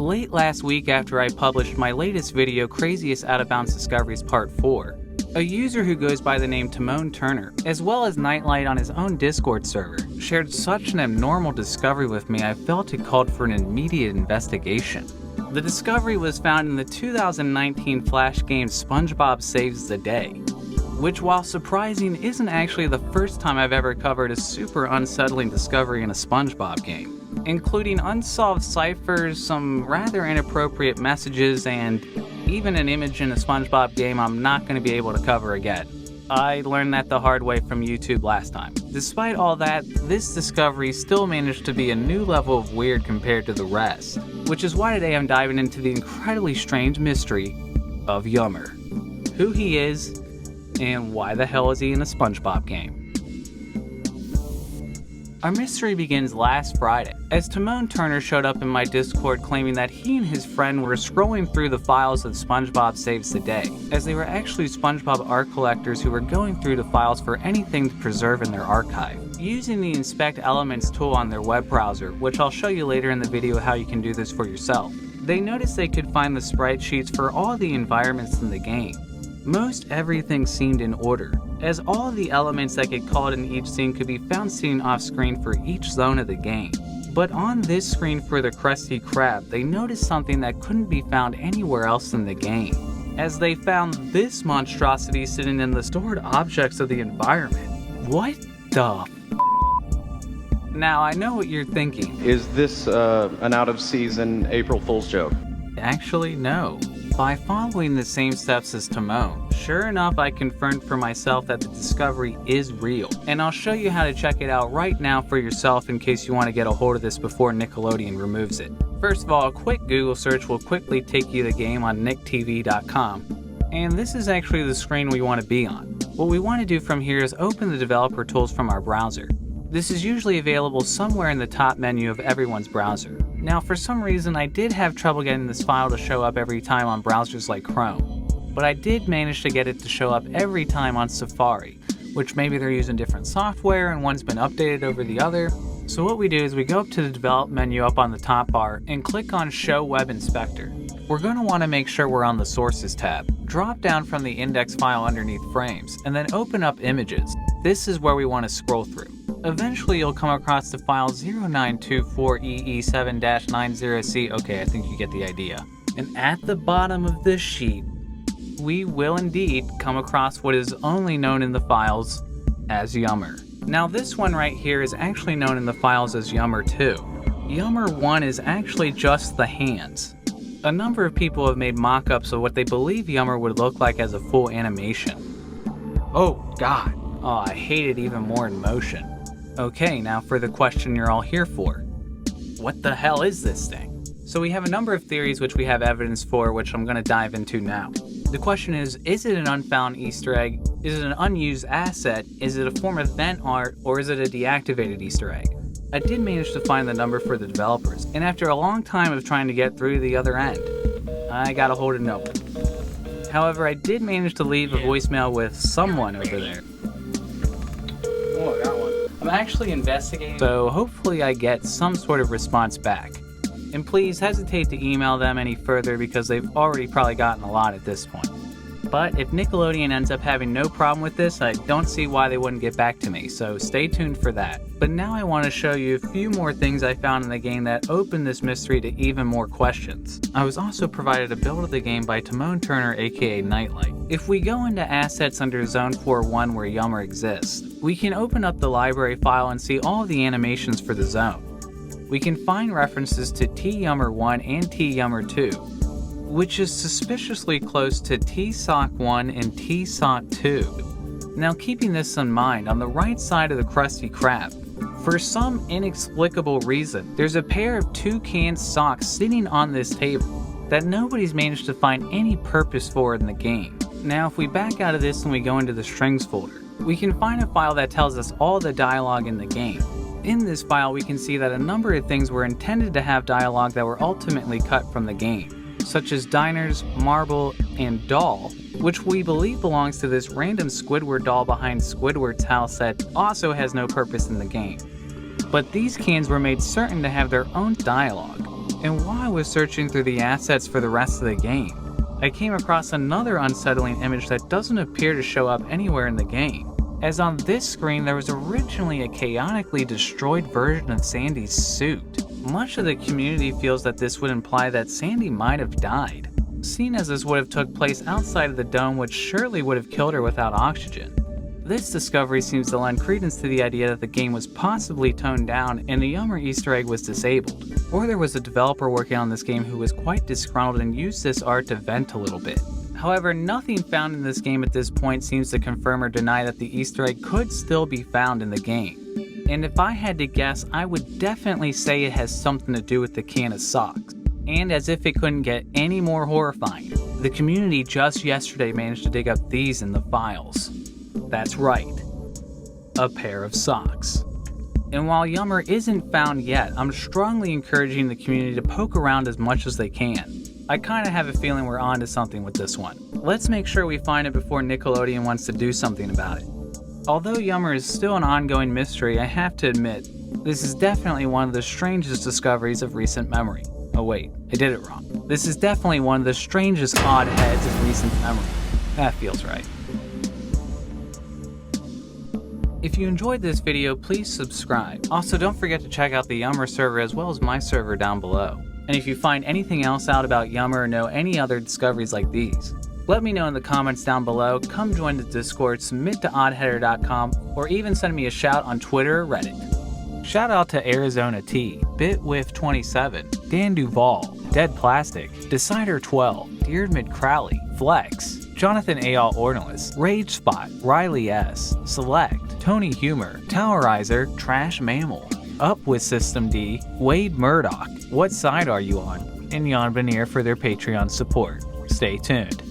late last week after I published my latest video, Craziest Out of Bounds Discoveries Part 4. A user who goes by the name Timone Turner, as well as NiteLite on his own Discord server, shared such an abnormal discovery with me I felt it called for an immediate investigation. The discovery was found in the 2019 Flash game SpongeBob Saves the Day, which, while surprising, isn't actually the first time I've ever covered a super unsettling discovery in a SpongeBob game, including unsolved ciphers, some rather inappropriate messages, and even an image in a SpongeBob game I'm not going to be able to cover again. I learned that the hard way from YouTube last time. Despite all that, this discovery still managed to be a new level of weird compared to the rest, which is why today I'm diving into the incredibly strange mystery of Yummer. Who he is, and why the hell is he in a SpongeBob game? Our mystery begins last Friday, as Timone Turner showed up in my Discord claiming that he and his friend were scrolling through the files of SpongeBob Saves the Day, as they were actually SpongeBob art collectors who were going through the files for anything to preserve in their archive, using the Inspect Elements tool on their web browser, which I'll show you later in the video how you can do this for yourself. They noticed they could find the sprite sheets for all the environments in the game. Most everything seemed in order, as all of the elements that get called in each scene could be found seen off screen for each zone of the game. But on this screen for the Krusty Krab, they noticed something that couldn't be found anywhere else in the game, as they found this monstrosity sitting in the stored objects of the environment. What the Now I know what you're thinking. Is this an out-of-season April Fool's joke? Actually, no. By following the same steps as Timone, sure enough I confirmed for myself that the discovery is real, and I'll show you how to check it out right now for yourself in case you want to get a hold of this before Nickelodeon removes it. First of all, a quick Google search will quickly take you to the game on nicktv.com, and this is actually the screen we want to be on. What we want to do from here is open the developer tools from our browser. This is usually available somewhere in the top menu of everyone's browser. Now, for some reason, I did have trouble getting this file to show up every time on browsers like Chrome, but I did manage to get it to show up every time on Safari, which maybe they're using different software and one's been updated over the other. So what we do is we go up to the Develop menu up on the top bar and click on Show Web Inspector. We're going to want to make sure we're on the Sources tab. Drop down from the index file underneath Frames, and then open up Images. This is where we want to scroll through. Eventually you'll come across the file 0924EE7-90C. Okay, I think you get the idea. And at the bottom of this sheet, we will indeed come across what is only known in the files as Yummer. Now this one right here is actually known in the files as Yummer 2. Yummer 1 is actually just the hands. A number of people have made mock-ups of what they believe Yummer would look like as a full animation. Oh god, oh, I hate it even more in motion. Okay, now for the question you're all here for. What the hell is this thing? So we have a number of theories which we have evidence for, which I'm going to dive into now. The question is it an unfound Easter egg? Is it an unused asset? Is it a form of vent art? Or is it a deactivated Easter egg? I did manage to find the number for the developers, and after a long time of trying to get through to the other end, I got a hold of no one. However, I did manage to leave a voicemail with someone over there. Oh, I got one. I'm actually investigating, so hopefully I get some sort of response back. And please hesitate to email them any further because they've already probably gotten a lot at this point. But if Nickelodeon ends up having no problem with this, I don't see why they wouldn't get back to me, so stay tuned for that. But now I want to show you a few more things I found in the game that open this mystery to even more questions. I was also provided a build of the game by Timone Turner, aka NiteLite. If we go into Assets under Zone 4.1 where Yummer exists, we can open up the library file and see all of the animations for the zone. We can find references to T-Yummer 1 and T-Yummer 2, which is suspiciously close to T-Sock 1 and T-Sock 2. Now keeping this in mind, on the right side of the Krusty Krab, for some inexplicable reason, there's a pair of toucan socks sitting on this table that nobody's managed to find any purpose for in the game. Now if we back out of this and we go into the strings folder, we can find a file that tells us all the dialogue in the game. In this file we can see that a number of things were intended to have dialogue that were ultimately cut from the game, such as diners, marble, and doll, which we believe belongs to this random Squidward doll behind Squidward's house that also has no purpose in the game. But these cans were made certain to have their own dialogue, And while I was searching through the assets for the rest of the game, I came across another unsettling image that doesn't appear to show up anywhere in the game, as on this screen there was originally a chaotically destroyed version of Sandy's suit. Much of the community feels that this would imply that Sandy might have died, seeing as this would have took place outside of the dome, which surely would have killed her without oxygen. This discovery seems to lend credence to the idea that the game was possibly toned down and the Yummer Easter egg was disabled, or there was a developer working on this game who was quite disgruntled and used this art to vent a little bit. However, nothing found in this game at this point seems to confirm or deny that the Easter egg could still be found in the game. And if I had to guess, I would definitely say it has something to do with the can of socks. And as if it couldn't get any more horrifying, the community just yesterday managed to dig up these in the files. That's right, a pair of socks. And while Yummer isn't found yet, I'm strongly encouraging the community to poke around as much as they can. I kinda have a feeling we're onto something with this one. Let's make sure we find it before Nickelodeon wants to do something about it. Although Yummer is still an ongoing mystery, I have to admit, this is definitely one of the strangest discoveries of recent memory. Oh wait, I did it wrong. This is definitely one of the strangest odd heads of recent memory. That feels right. If you enjoyed this video, please subscribe. Also, don't forget to check out the Yummer server as well as my server down below. And if you find anything else out about Yummer or know any other discoveries like these, let me know in the comments down below, come join the Discord, submit to oddheader.com, or even send me a shout on Twitter or Reddit. Shout out to Arizona T, Bitwith27, Dan Duval, Dead Plastic, Decider12, Deirdmid Crowley, Flex, Jonathan A.L. Ornelas, Rage Spot, Riley S, Select, Tony Humor, Towerizer, Trash Mammal, Up with System D, Wade Murdoch, What Side Are You On, and Jan Veneer for their Patreon support. Stay tuned.